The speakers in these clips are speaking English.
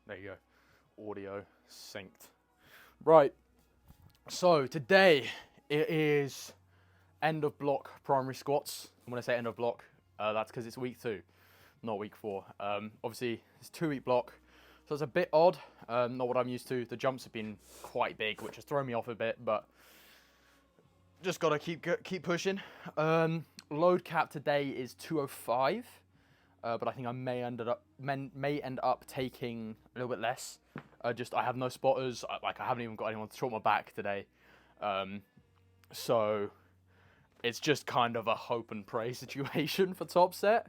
There you go. Audio synced. Right. So today it is end of block primary squats. And when I say end of block, that's because it's week 2, not week 4. Obviously, it's 2-week block, so it's a bit odd. Not what I'm used to. The jumps have been quite big, which has thrown me off a bit, but just gotta keep pushing. Load cap today is 205, but I think I may end up taking a little bit less. I have no spotters. I haven't even got anyone to short my back today, so it's just kind of a hope and pray situation for top set.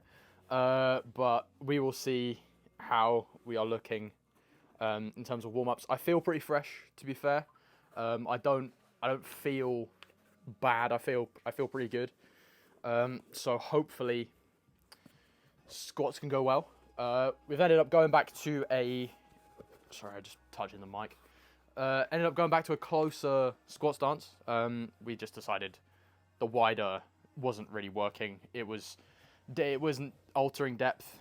But we will see how we are looking in terms of warm ups. I feel pretty fresh, to be fair. I don't feel bad. I feel pretty good. So hopefully squats can go well. We've ended up going back to sorry, I just touching the mic. Ended up going back to a closer squat stance. We just decided the wider wasn't really working. It wasn't altering depth.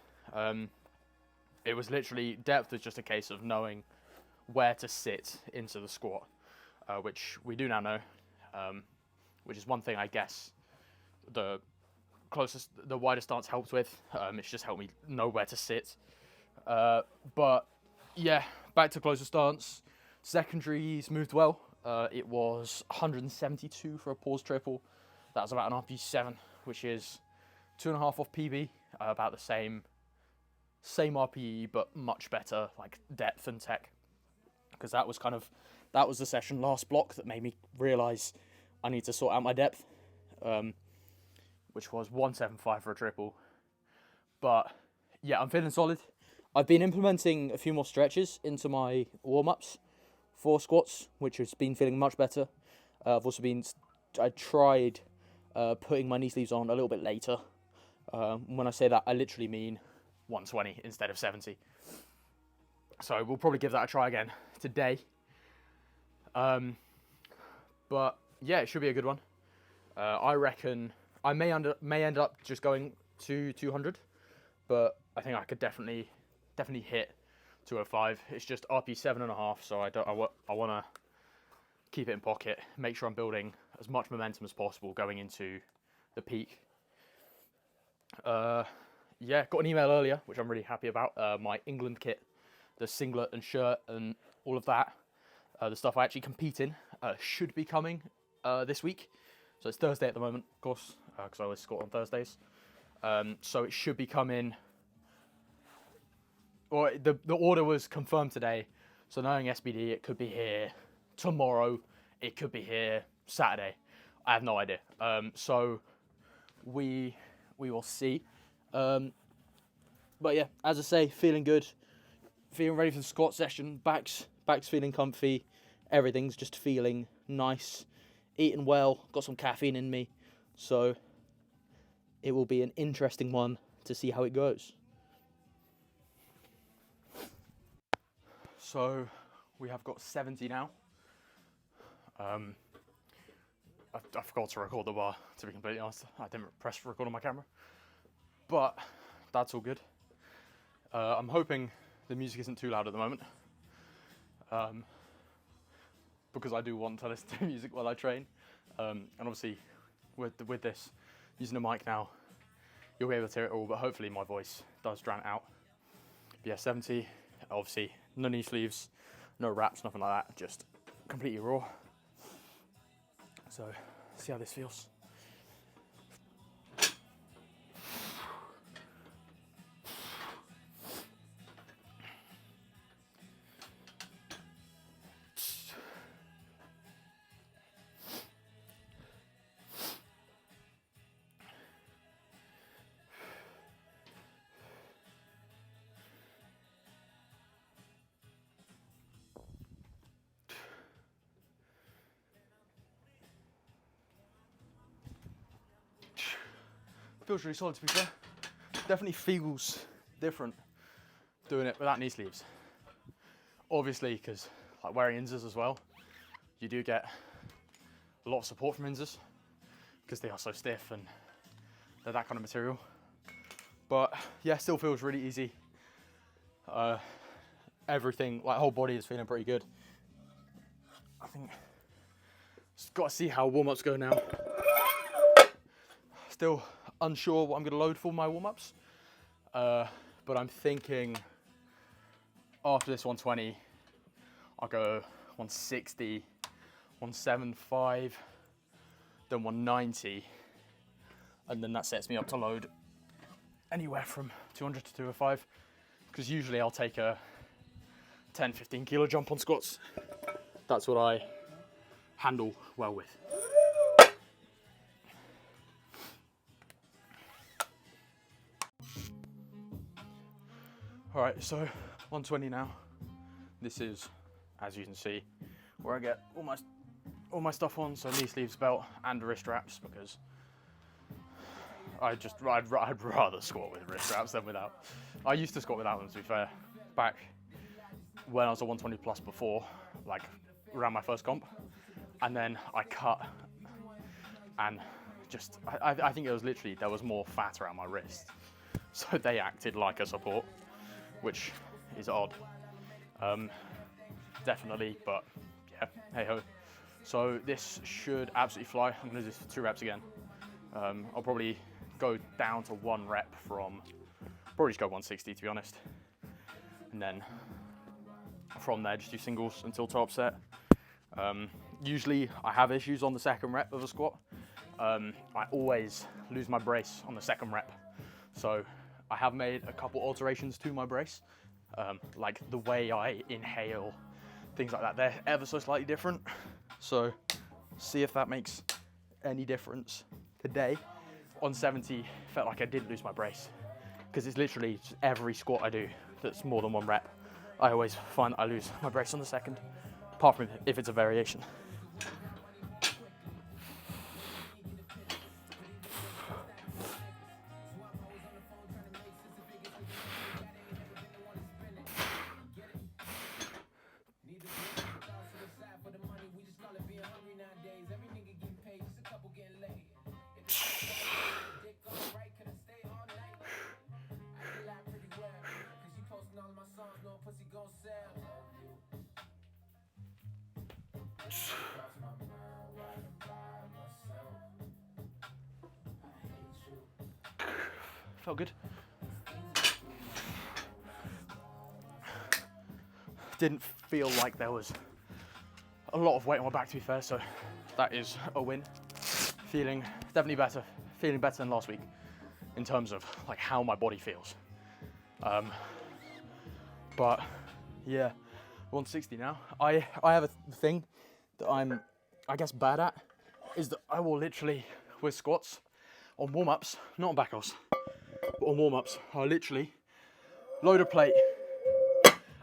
It was literally, depth was just a case of knowing where to sit into the squat, which we do now know, which is one thing I guess the wider stance helps with. It's just helped me know where to sit. But yeah, back to closer stance. Secondaries moved well. It was 172 for a pause triple. That was about an RP7, which is 2.5 off PB, about the same RPE, but much better like depth and tech. Because that was the session last block that made me realise I need to sort out my depth, which was 175 for a triple. But yeah, I'm feeling solid. I've been implementing a few more stretches into my warm-ups for squats, which has been feeling much better. I tried putting my knee sleeves on a little bit later. When I say that, I literally mean 120 instead of 70. So we'll probably give that a try again today. But yeah, it should be a good one. I reckon I may end up just going to 200, but I think I could definitely hit 205. It's just RP 7.5, so I want to keep it in pocket, make sure I'm building as much momentum as possible going into the peak. Yeah, got an email earlier, which I'm really happy about. My England kit, the singlet and shirt and all of that, the stuff I actually compete in, should be coming this week. So it's Thursday at the moment, of course, because I always squat on Thursdays. So it should be coming. Or the order was confirmed today. So knowing SBD, it could be here tomorrow. It could be here Saturday. I have no idea. So we will see. But yeah, as I say, feeling good, feeling ready for the squat session. Back's feeling comfy. Everything's just feeling nice. Eating well. Got some caffeine in me. So it will be an interesting one to see how it goes. So we have got 70 now. I forgot to record the bar, to be completely honest. I didn't press record on my camera. But that's all good. I'm hoping the music isn't too loud at the moment. Because I do want to listen to music while I train. And obviously, with this, using a mic now, you'll be able to hear it all, but hopefully my voice does drown it out. But yeah, 70, obviously, no knee sleeves, no wraps, nothing like that, just completely raw. So, see how this feels. Feels really solid, to be fair. Definitely feels different doing it without knee sleeves. Obviously, because like wearing Inzas as well, you do get a lot of support from Inzas because they are so stiff and they're that kind of material. But yeah, still feels really easy. everything, like whole body is feeling pretty good. I think just got to see how warm-ups go now. Still unsure what I'm going to load for my warm-ups, but I'm thinking after this 120, I'll go 160, 175, then 190, and then that sets me up to load anywhere from 200 to 205, because usually I'll take a 10-15 kilo jump on squats. That's what I handle well with. All right, so 120 now. This is, as you can see, where I get all my stuff on, so knee sleeves, belt, and wrist straps, because I'd rather squat with wrist straps than without. I used to squat without them, to be fair, back when I was a 120 plus before, like around my first comp, and then I cut, and just I think it was literally there was more fat around my wrist, so they acted like a support, which is odd, definitely, but yeah, hey ho. So this should absolutely fly. I'm gonna do this for 2 reps again. I'll probably go down to 1 rep from, probably just go 160 to be honest, and then from there just do singles until top set. Usually I have issues on the 2nd rep of a squat. I always lose my brace on the 2nd rep, so I have made a couple alterations to my brace, like the way I inhale, things like that. They're ever so slightly different, so see if that makes any difference. Today on 70 felt like I didn't lose my brace, because it's literally just every squat I do that's more than 1 rep, I always find that I lose my brace on the 2nd, apart from if it's a variation. Felt good. Didn't feel like there was a lot of weight on my back, to be fair, so that is a win. Feeling definitely better, feeling better than last week in terms of like how my body feels. But yeah, 160 now. I have a thing that I'm, I guess, bad at, is that I will literally, with squats, on warm-ups, not on back-offs, but on warm-ups, I'll literally load a plate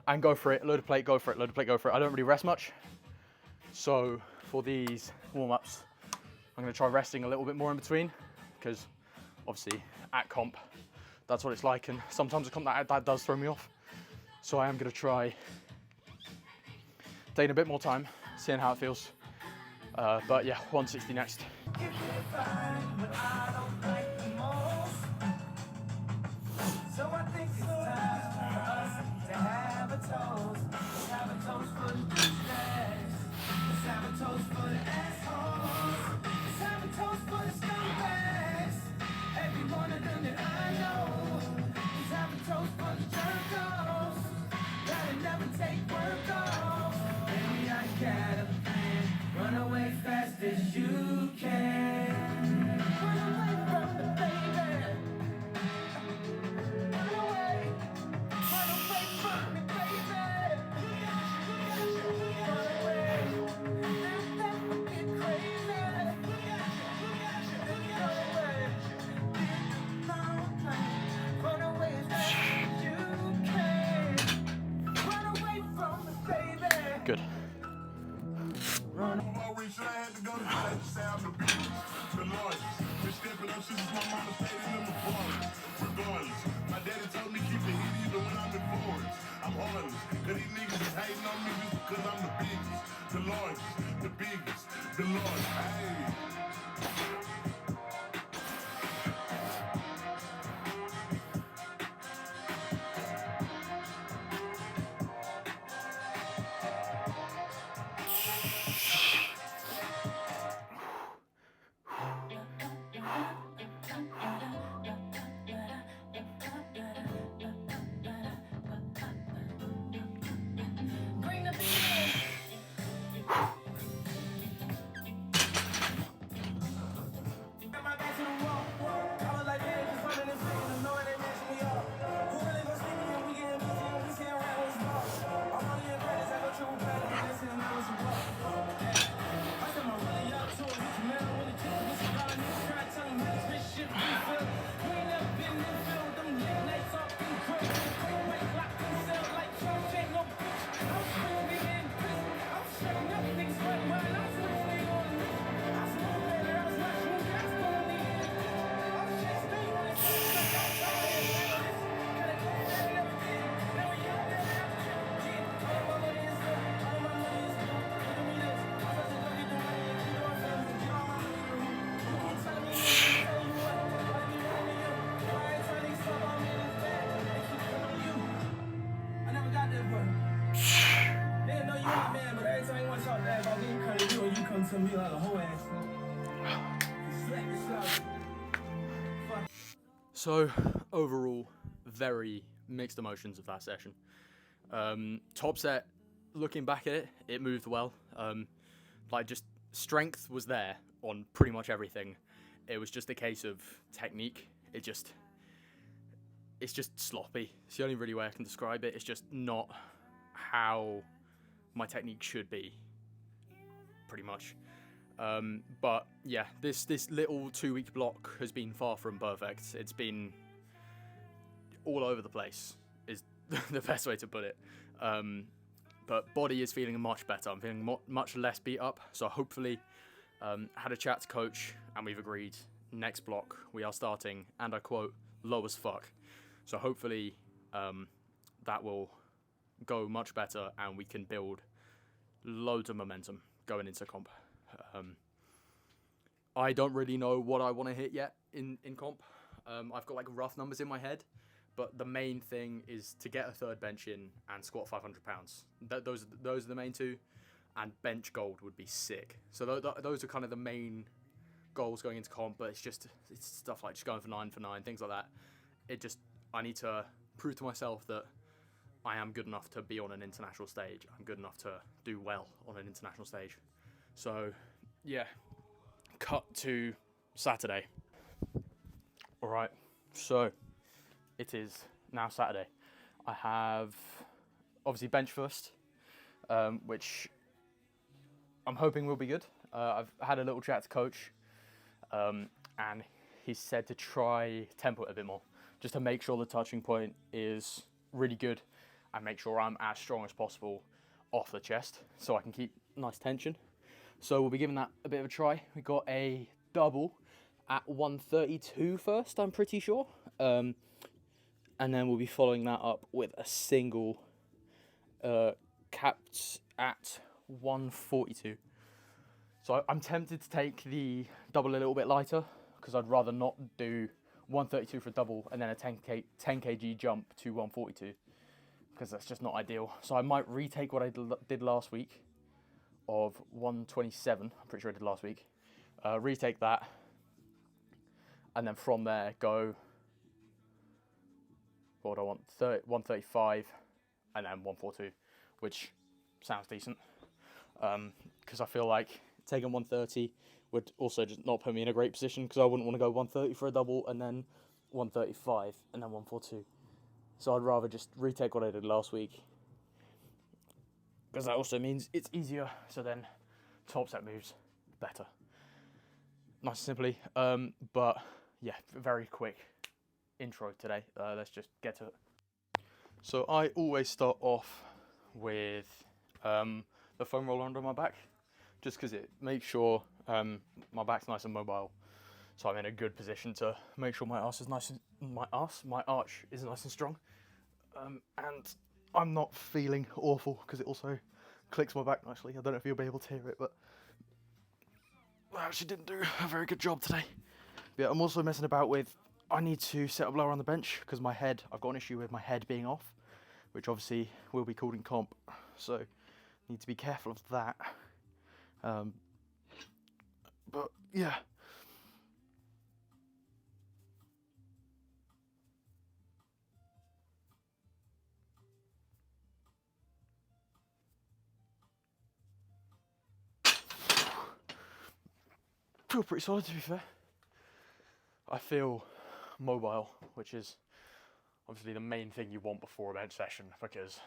and go for it, load a plate, go for it, load a plate, go for it. I don't really rest much. So for these warm-ups, I'm gonna try resting a little bit more in between, because obviously at comp, that's what it's like, and sometimes a comp that does throw me off. So I am gonna try taking a bit more time, seeing how it feels. But yeah, 160 next. So I think it's time for us to have a toast. Let's have a toast for the douchebags. Let's have a toast for the assholes. Let's have a toast for the scumbags. Every one of them that I know. Let's have a toast for the jerk-offs that'll never take work off. Baby, I got a plan. Run away fast as you can. Run away from the baby. Good. So, overall, very mixed emotions of that session. Top set, looking back at it, it moved well. Just strength was there on pretty much everything. It was just a case of technique. It's just sloppy. It's the only really way I can describe it. It's just not how my technique should be, pretty much. But yeah, this little 2-week block has been far from perfect. It's been all over the place, is the best way to put it. But body is feeling much better. I'm feeling much less beat up. So hopefully, had a chat to coach and we've agreed next block we are starting, and I quote, low as fuck. So hopefully that will go much better and we can build loads of momentum going into comp. I don't really know what I want to hit yet in comp. I've got like rough numbers in my head, but the main thing is to get a third bench in and squat 500 pounds. Those are the main two, and bench gold would be sick. So those are kind of the main goals going into comp, but it's stuff like just going for 9 for 9, things like that. I need to prove to myself that I am good enough to be on an international stage. I'm good enough to do well on an international stage. So, yeah, cut to Saturday. All right, so it is now Saturday. I have obviously bench first, which I'm hoping will be good. I've had a little chat to coach, and he said to try tempo it a bit more, just to make sure the touching point is really good and make sure I'm as strong as possible off the chest so I can keep nice tension. So we'll be giving that a bit of a try. We got a double at 132 first, I'm pretty sure. And then we'll be following that up with a single capped at 142. So I'm tempted to take the double a little bit lighter because I'd rather not do 132 for a double and then a 10 kg jump to 142 because that's just not ideal. So I might retake what I did last week of 127. I'm pretty sure I did last week. Retake that, and then from there go. What do I want? 135, and then 142, which sounds decent. Because I feel like taking 130 would also just not put me in a great position because I wouldn't want to go 130 for a double and then 135 and then 142. So I'd rather just retake what I did last week, because that also means it's easier, so then top set moves better. Nice and simply. But yeah, very quick intro today. Let's just get to it. So I always start off with the foam roller under my back, just because it makes sure my back's nice and mobile, so I'm in a good position to make sure my arch is nice and strong, and I'm not feeling awful because it also clicks my back nicely. I don't know if you'll be able to hear it, but I actually didn't do a very good job today. But yeah, I'm also messing about with, I need to set up lower on the bench because I've got an issue with my head being off, which obviously will be called in comp, so need to be careful of that. But yeah. Feel pretty solid, to be fair. I feel mobile, which is obviously the main thing you want before a bench session, because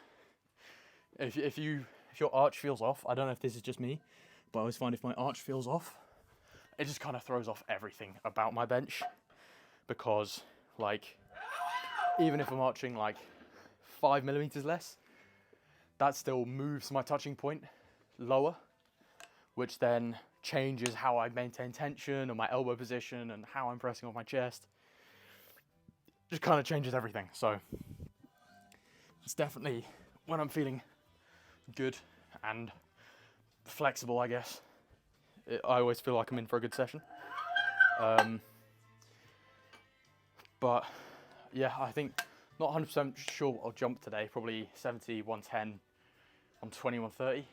if your arch feels off, I don't know if this is just me, but I always find if my arch feels off, it just kind of throws off everything about my bench, because like even if I'm arching like 5 millimeters less, that still moves my touching point lower, which then changes how I maintain tension and my elbow position and how I'm pressing on my chest. Just kind of changes everything. So it's definitely, when I'm feeling good and flexible, I guess, I always feel like I'm in for a good session. But yeah, I think not 100% sure what I'll jump today. Probably 70, 110, 120, 130,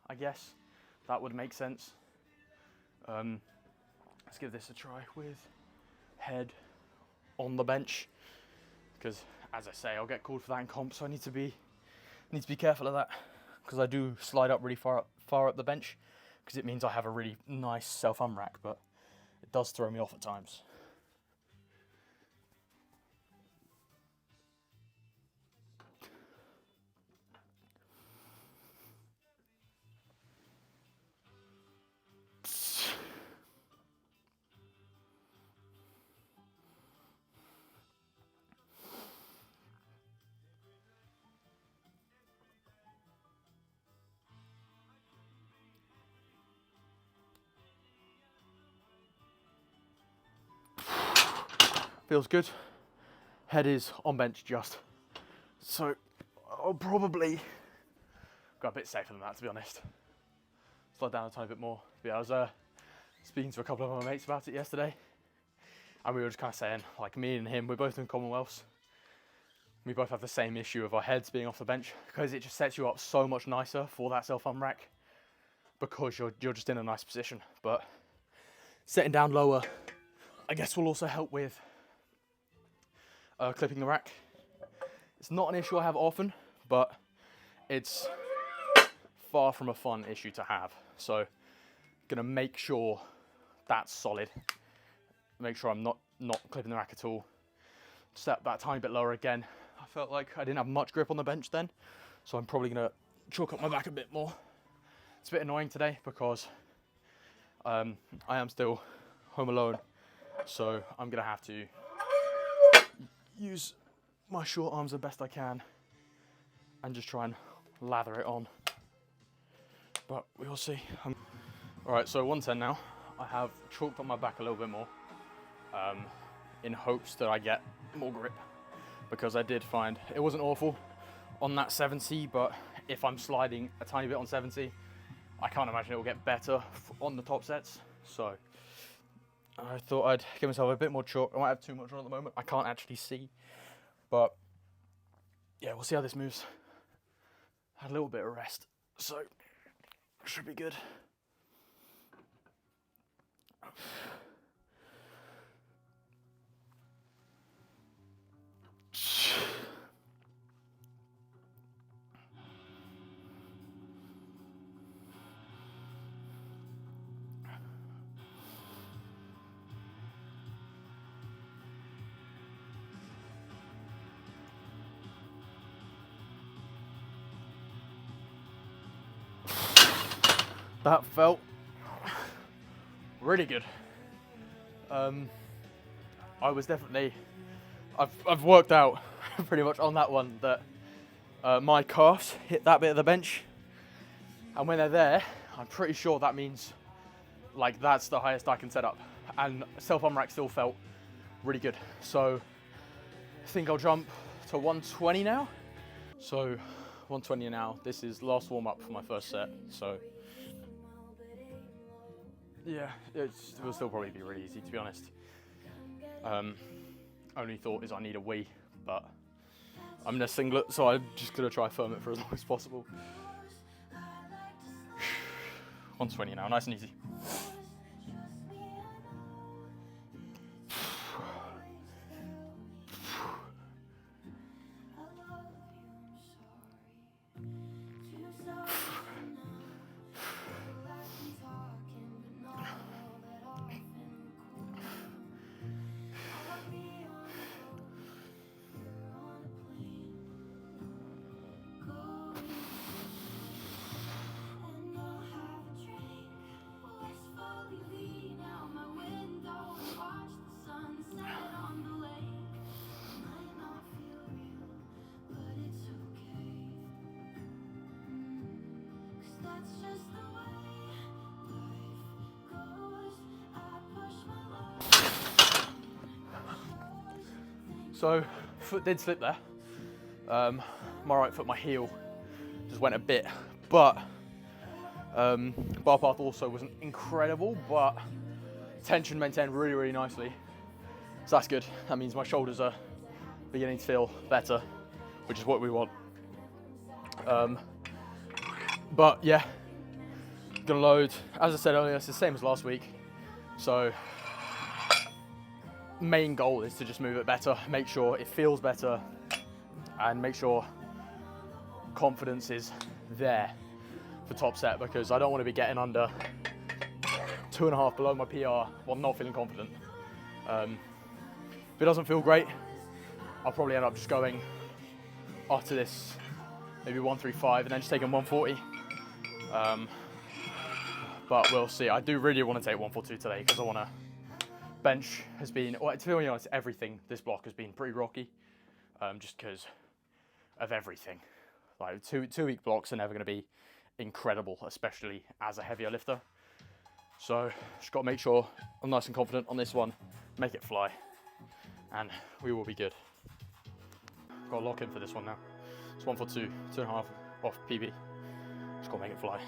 I guess. That would make sense. Let's give this a try with head on the bench, because as I say, I'll get called for that in comp, so I need to be careful of that, because I do slide up really far up the bench, because it means I have a really nice self-arm rack, but it does throw me off at times. Feels good. Head is on bench just. So I'll probably go a bit safer than that, to be honest. Slide down a tiny bit more. But yeah, I was speaking to a couple of my mates about it yesterday, and we were just kind of saying, like, me and him, we're both in Commonwealths. We both have the same issue of our heads being off the bench, because it just sets you up so much nicer for that self-arm rack, because you're just in a nice position. But setting down lower, I guess, will also help with clipping the rack. It's not an issue I have often, but it's far from a fun issue to have. So gonna make sure that's solid. Make sure I'm not clipping the rack at all. Set that tiny bit lower again. I felt like I didn't have much grip on the bench then, so I'm probably gonna chalk up my back a bit more. It's a bit annoying today because I am still home alone, so I'm gonna have to use my short arms the best I can and just try and lather it on, but we will see. All right, so 110 now. I have chalked up my back a little bit more in hopes that I get more grip, because I did find it wasn't awful on that 70, but if I'm sliding a tiny bit on 70, I can't imagine it will get better on the top sets. So I thought I'd give myself a bit more chalk. I might have too much on at the moment. I can't actually see, but yeah, we'll see how this moves. Had a little bit of rest, so should be good. That felt really good. I was definitely, I've worked out pretty much on that one that my calves hit that bit of the bench, and when they're there, I'm pretty sure that means like that's the highest I can set up, and self-arm rack still felt really good. So I think I'll jump to 120 now. So 120 now. This is last warm up for my first set. So yeah, it will still probably be really easy, to be honest. Only thought is I need a wee, but I'm in a singlet, so I'm just gonna try firm it for as long as possible. 120 now, nice and easy. So foot did slip there. My right foot, my heel, just went a bit, but bar path also wasn't incredible, but tension maintained really, really nicely. So that's good. That means my shoulders are beginning to feel better, which is what we want. But yeah, gonna load, as I said earlier, it's the same as last week. So main goal is to just move it better, make sure it feels better, and make sure confidence is there for top set, because I don't want to be getting under 2.5 below my PR while not feeling confident. If it doesn't feel great, I'll probably end up just going after this maybe 135 and then just taking 140. But we'll see. I do really want to take 142 today because I want to bench has been, well, to be honest, everything this block has been pretty rocky, just because of everything. Like two-week blocks are never going to be incredible, especially as a heavier lifter. So just got to make sure I'm nice and confident on this one, make it fly, and we will be good. Got to lock in for this one now. It's 142, 2.5 off PB. Just got to make it fly.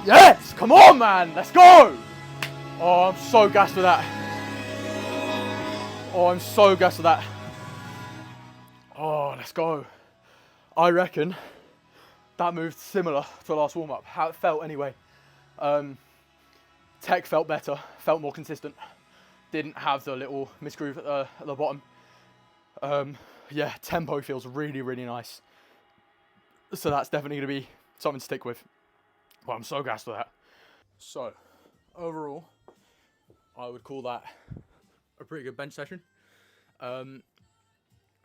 Yes! Come on, man! Let's go! Oh, I'm so gassed with that. Oh, I'm so gassed with that. Oh, let's go. I reckon that moved similar to the last warm-up. How it felt anyway. Tech felt better, felt more consistent. Didn't have the little misgroove at the bottom. Yeah, tempo feels really, really nice. So that's definitely going to be something to stick with. Well, I'm so gassed with that. So, overall, I would call that a pretty good bench session.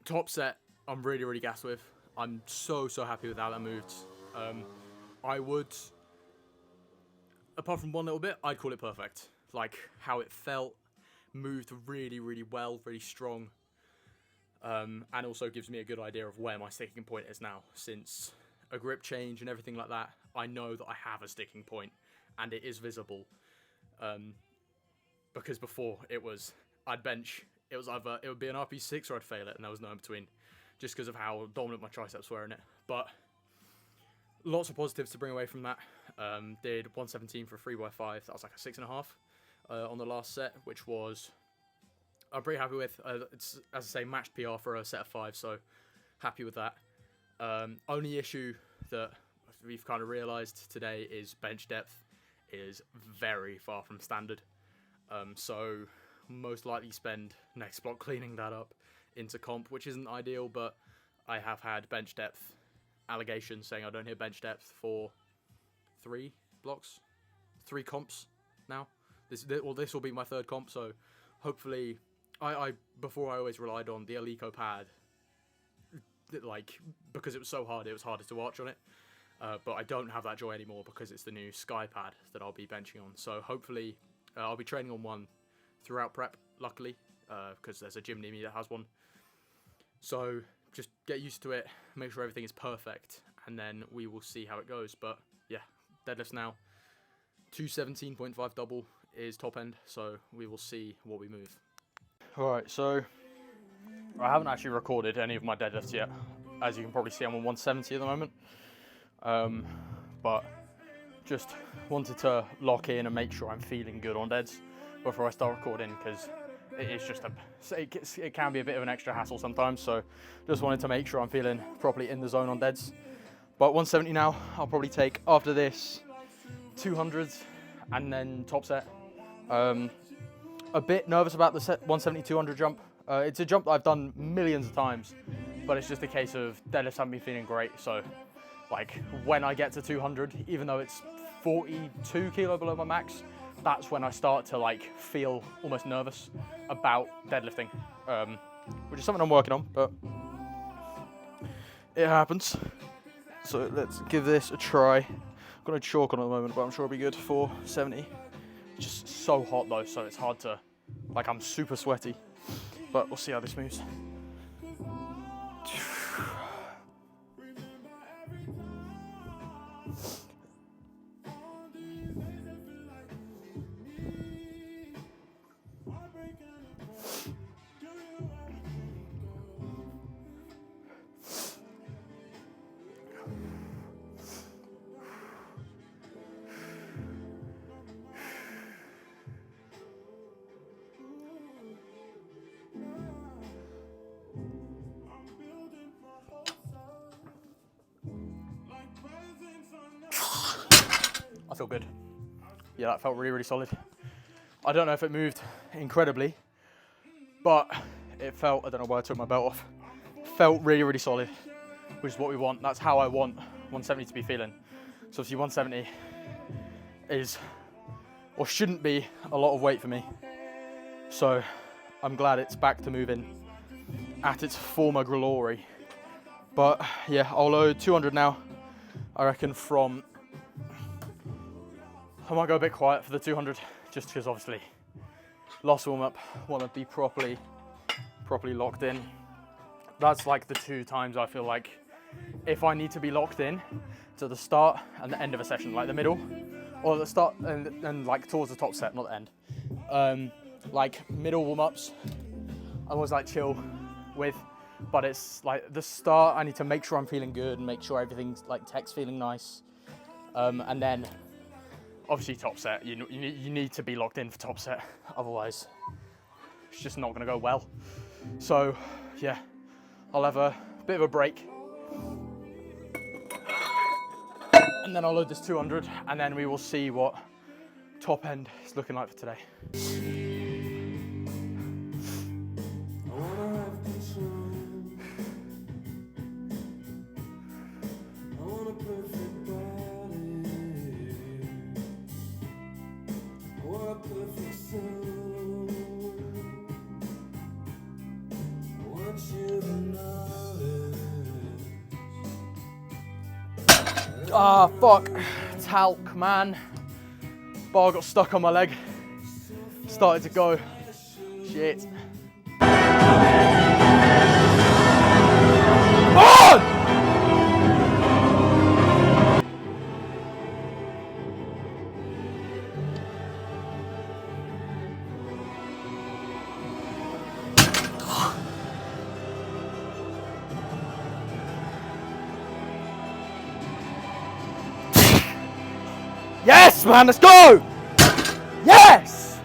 Top set, I'm really, really gassed with. I'm so happy with how that moved. I would, apart from one little bit, I'd call it perfect. Like, how it felt, moved really, really well, really strong. And also gives me a good idea of where my sticking point is now, since a grip change and everything like that. I know that I have a sticking point and it is visible, because before I'd bench, it would be an RP6 or I'd fail it, and there was no in between, just because of how dominant my triceps were in it. But lots of positives to bring away from that. Did 117 for a 3x5, that was like a 6.5 on the last set, which was I'm pretty happy with. It's, as I say, matched PR for a set of 5, so happy with that. Only issue that we've kind of realised today is bench depth is very far from standard. So most likely spend next block cleaning that up into comp, which isn't ideal, but I have had bench depth allegations saying I don't hit bench depth for 3 comps now. This will be my 3rd comp, so hopefully before I always relied on the Alico pad, like, because it was so hard, it was harder to watch on it. But I don't have that joy anymore because it's the new Sky pad that I'll be benching on. So hopefully I'll be training on one throughout prep, luckily, because there's a gym near me that has one. So just get used to it, make sure everything is perfect, and then we will see how it goes. But yeah, deadlifts now. 217.5 double is top end, so we will see what we move. Alright, so I haven't actually recorded any of my deadlifts yet. As you can probably see, I'm on 170 at the moment. But just wanted to lock in and make sure I'm feeling good on deads before I start recording, because it is just it can be a bit of an extra hassle sometimes. So just wanted to make sure I'm feeling properly in the zone on deads. But 170 now, I'll probably take after this 200s and then top set. A bit nervous about the set 170-200 jump. It's a jump that I've done millions of times, but it's just a case of deadlifts haven't been feeling great. So like when I get to 200, even though it's 42 kilo below my max, that's when I start to like feel almost nervous about deadlifting, which is something I'm working on, but it happens. So let's give this a try. I've got a chalk on at the moment, but I'm sure it'll be good for 70. It's just so hot though, so it's hard to, like, I'm super sweaty, but we'll see how this moves. feel good. Yeah, that felt really, really solid. I don't know if it moved incredibly, but it felt, I don't know why I took my belt off, felt really, really solid, which is what we want. That's how I want 170 to be feeling. So obviously 170 is, or shouldn't be, a lot of weight for me. So I'm glad it's back to moving at its former glory. But yeah, I'll load 200 now. I reckon I might go a bit quiet for the 200, just because obviously last warm up, want to be properly locked in. That's like the 2 times I feel like if I need to be locked in to the start and the end of a session, like the middle, or the start and like towards the top set, not the end. Like middle warm ups, I was like chill with, but it's like the start, I need to make sure I'm feeling good and make sure everything's like tech's feeling nice. And then obviously top set, you need to be locked in for top set, otherwise it's just not gonna go well. So yeah, I'll have a bit of a break and then I'll load this 200 and then we will see what top end is looking like for today. Ah, fuck. Talc, man. Bar got stuck on my leg. Started to go. Shit. On! Yes, man, let's go! Yes!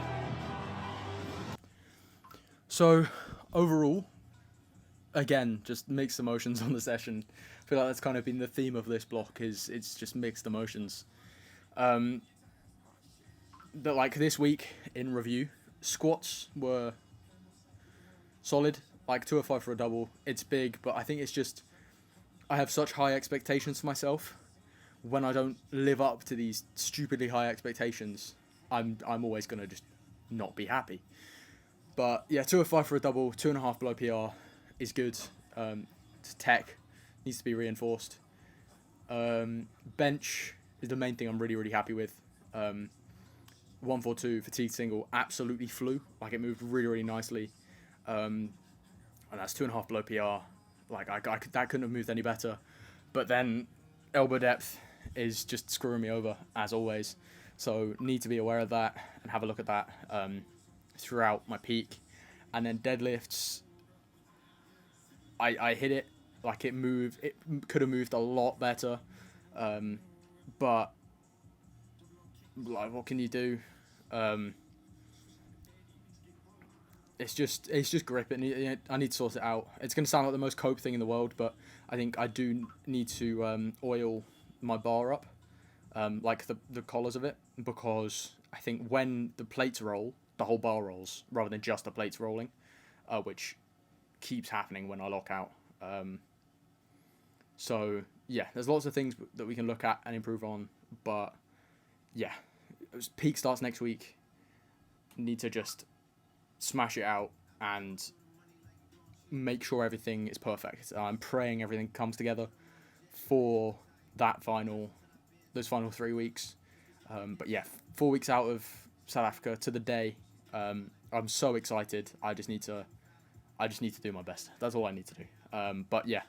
So, overall, again, just mixed emotions on the session. I feel like that's kind of been the theme of this block, is it's just mixed emotions. But like this week in review, squats were solid, like 205 for a double. It's big, but I think it's just, I have such high expectations for myself. When I don't live up to these stupidly high expectations, I'm always gonna just not be happy. But yeah, 205 for a double, 2.5 below PR is good. Tech needs to be reinforced. Bench is the main thing I'm really happy with. 142 fatigue single absolutely flew, like it moved really nicely. And that's 2.5 below PR. Like that couldn't have moved any better. But then elbow depth is just screwing me over as always, so need to be aware of that and have a look at that throughout my peak. And then deadlifts, I hit it, like it could have moved a lot better, but like what can you do? It's just grip. I need to sort it out. It's going to sound like the most cope thing in the world, but I think I do need to oil my bar up, like the collars of it, because I think when the plates roll, the whole bar rolls rather than just the plates rolling, which keeps happening when I lock out. So yeah, there's lots of things that we can look at and improve on, but yeah, peak starts next week. Need to just smash it out and make sure everything is perfect. I'm praying everything comes together for those final 3 weeks. But yeah, 4 weeks out of South Africa to the day. I'm so excited. I just need to do my best. That's all I need to do. But yeah,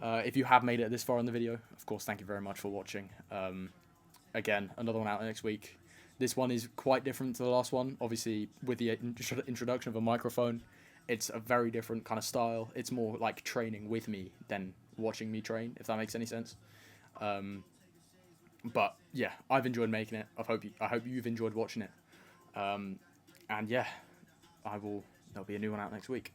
if you have made it this far in the video, of course, thank you very much for watching. Again, another one out next week. This one is quite different to the last one. Obviously, with the introduction of a microphone, it's a very different kind of style. It's more like training with me than watching me train, if that makes any sense. But yeah, I've enjoyed making it. I hope you've enjoyed watching it. And yeah, there'll be a new one out next week.